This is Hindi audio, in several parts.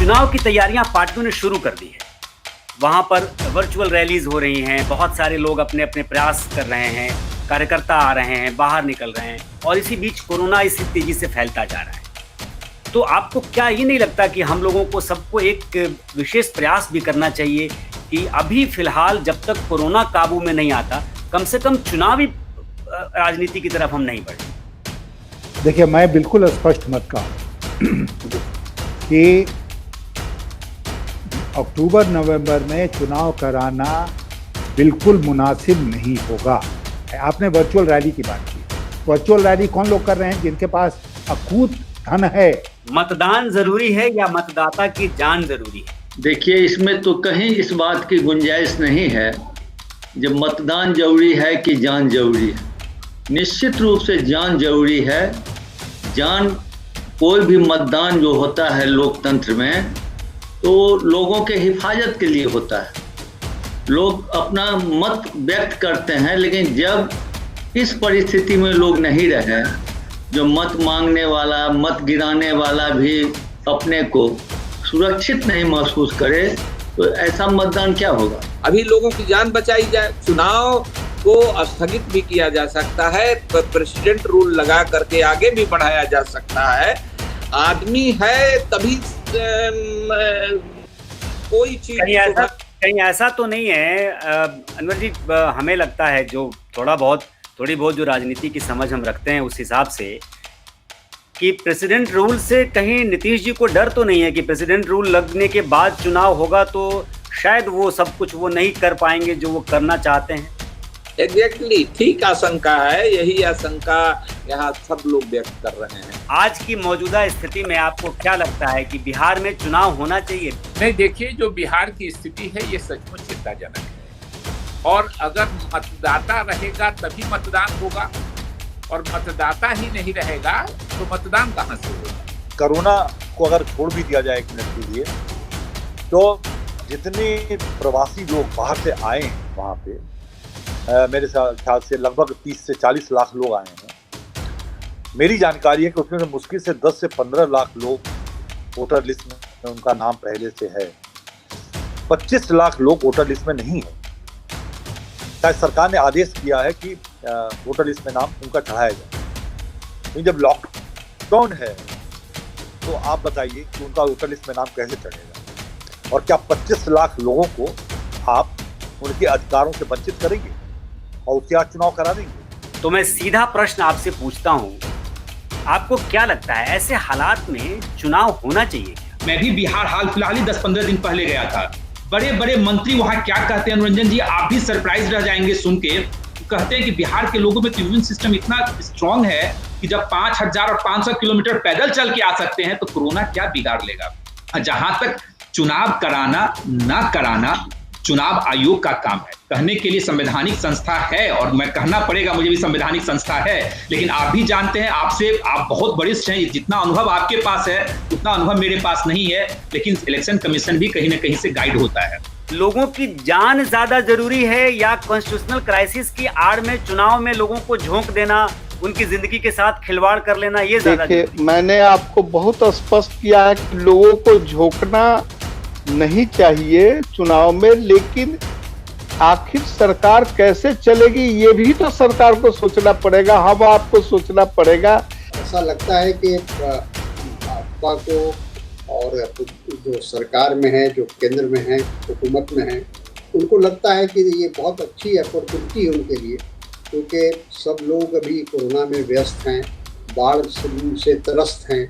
चुनाव की तैयारियां पार्टियों ने शुरू कर दी है। वहां पर वर्चुअल रैलीज हो रही हैं, बहुत सारे लोग अपने अपने प्रयास कर रहे हैं, कार्यकर्ता आ रहे हैं, बाहर निकल रहे हैं, और इसी बीच कोरोना इसी तेजी से फैलता जा रहा है। तो आपको क्या ये नहीं लगता कि हम लोगों को सबको एक विशेष प्रयास भी करना चाहिए कि अभी फिलहाल जब तक कोरोना काबू में नहीं आता, कम से कम चुनावी राजनीति की तरफ हम नहीं बढ़े? देखिए, मैं बिल्कुल स्पष्ट मत कहूँ कि अक्टूबर नवंबर में चुनाव कराना बिल्कुल मुनासिब नहीं होगा। आपने वर्चुअल रैली की बात की। वर्चुअल रैली कौन लोग कर रहे हैं? जिनके पास अकूत धन है। मतदान जरूरी है या मतदाता की जान जरूरी है? देखिए, इसमें तो कहीं इस बात की गुंजाइश नहीं है जब मतदान जरूरी है कि जान जरूरी है। निश्चित रूप से जान जरूरी है। जान, कोई भी मतदान जो होता है लोकतंत्र में, तो लोगों के हिफाजत के लिए होता है। लोग अपना मत व्यक्त करते हैं, लेकिन जब इस परिस्थिति में लोग नहीं रहे, जो मत मांगने वाला, मत गिराने वाला भी अपने को सुरक्षित नहीं महसूस करे, तो ऐसा मतदान क्या होगा? अभी लोगों की जान बचाई जाए। चुनाव को स्थगित भी किया जा सकता है, प्रेसिडेंट रूल लगा करके आगे भी बढ़ाया जा सकता है। आदमी है तभी कोई चीज कहीं ऐसा तो नहीं है अनवर जी? हमें लगता है जो थोड़ी बहुत जो राजनीति की समझ हम रखते हैं उस हिसाब से कि प्रेसिडेंट रूल से कहीं नीतीश जी को डर तो नहीं है कि प्रेसिडेंट रूल लगने के बाद चुनाव होगा तो शायद वो सब कुछ वो नहीं कर पाएंगे जो वो करना चाहते हैं? एग्जैक्टली, ठीक आशंका है। यही आशंका यहाँ सब लोग व्यक्त कर रहे हैं। आज की मौजूदा स्थिति में आपको क्या लगता है कि बिहार में चुनाव होना चाहिए? नहीं, देखिए, जो बिहार की स्थिति है ये सचमुच चिंताजनक है। और अगर मतदाता रहेगा तभी मतदान होगा, और मतदाता ही नहीं रहेगा तो मतदान कहाँ से होगा? कोरोना को अगर छोड़ भी दिया जाए एक मिनट के लिए, तो जितने प्रवासी लोग बाहर से आए हैं वहाँ पे, मेरे ख्याल से लगभग 30 से 40 लाख लोग आए हैं। मेरी जानकारी है कि उसमें से मुश्किल से 10 से 15 लाख लोग वोटर लिस्ट में उनका नाम पहले से है। 25 लाख लोग वोटर लिस्ट में नहीं है। शायद सरकार ने आदेश किया है कि वोटर लिस्ट में नाम उनका चढ़ाया जाए। लेकिन जब लॉकडाउन है तो आप बताइए कि उनका वोटर लिस्ट में नाम कैसे चढ़ेगा? और क्या 25 लाख लोगों को आप उनके अधिकारों से वंचित करेंगे और उसके बाद चुनाव करा देंगे? तो मैं सीधा प्रश्न आपसे पूछता हूँ, आपको क्या लगता है ऐसे हालात में चुनाव होना चाहिए क्या? मैं भी बिहार हाल फिलहाल ही 10-15 दिन पहले गया था। बड़े बड़े मंत्री वहां क्या कहते हैं अनुरंजन जी, आप भी सरप्राइज रह जाएंगे सुन के। कहते हैं कि बिहार के लोगों में इम्यून सिस्टम इतना स्ट्रांग है कि जब 5000 और 500 किलोमीटर पैदल चल के आ सकते हैं तो कोरोना क्या बिगाड़ लेगा। जहां तक चुनाव कराना ना कराना चुनाव आयोग का काम है। कहने के लिए संवैधानिक संस्था है, और मैं कहना पड़ेगा मुझे भी संवैधानिक संस्था है, लेकिन आप भी जानते हैं, आप बहुत वरिष्ठ हैं, जितना अनुभव आपके पास है उतना अनुभव मेरे पास नहीं है। लेकिन इलेक्शन कमीशन भी कहीं ना कहीं से गाइड होता है। लोगों की जान ज्यादा जरूरी है या कॉन्स्टिट्यूशनल क्राइसिस की आड़ में चुनाव में लोगों को झोंक देना, उनकी जिंदगी के साथ खिलवाड़ कर लेना, ये ज्यादा? देखिए, मैंने आपको बहुत स्पष्ट किया है कि लोगों को झोंकना नहीं चाहिए चुनाव में, लेकिन आखिर सरकार कैसे चलेगी ये भी तो सरकार को सोचना पड़ेगा, हम आपको सोचना पड़ेगा। ऐसा लगता है कि आपका को और जो सरकार में है, जो केंद्र में है, हुकूमत में है, उनको लगता है कि ये बहुत अच्छी अपॉर्चुनिटी है उनके लिए, क्योंकि सब लोग अभी कोरोना में व्यस्त हैं, बाढ़ से त्रस्त हैं।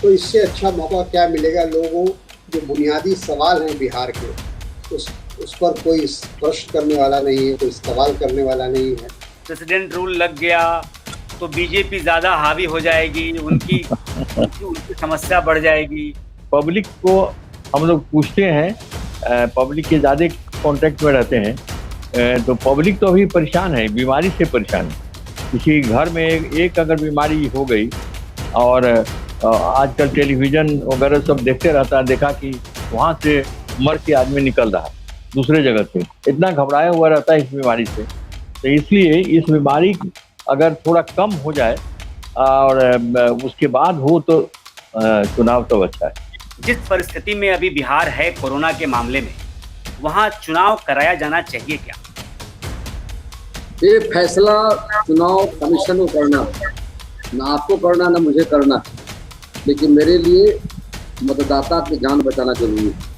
तो इससे अच्छा मौका क्या मिलेगा? लोगों जो बुनियादी सवाल हैं बिहार के, उस पर कोई प्रश्न करने वाला नहीं है, कोई सवाल करने वाला नहीं है। प्रेसिडेंट रूल लग गया तो बीजेपी ज्यादा हावी हो जाएगी, उनकी समस्या बढ़ जाएगी। पब्लिक को हम लोग पूछते हैं, पब्लिक के ज़्यादा कांटेक्ट में रहते हैं, तो पब्लिक तो अभी परेशान है, बीमारी से परेशान है। किसी घर में एक अगर बीमारी हो गई, और आजकल टेलीविज़न वगैरह सब देखते रहता है, देखा कि वहाँ से मर के आदमी निकल रहा है दूसरे जगह से, इतना घबराया हुआ रहता है इस बीमारी से। तो इसलिए इस बीमारी अगर थोड़ा कम हो जाए और उसके बाद हो तो चुनाव तो अच्छा है। जिस परिस्थिति में अभी बिहार है कोरोना के मामले में, वहां चुनाव कराया जाना चाहिए क्या? ये फैसला चुनाव कमीशन को करना, ना आपको करना ना मुझे करना, लेकिन मेरे लिए मतदाता की जान बचाना जरूरी है।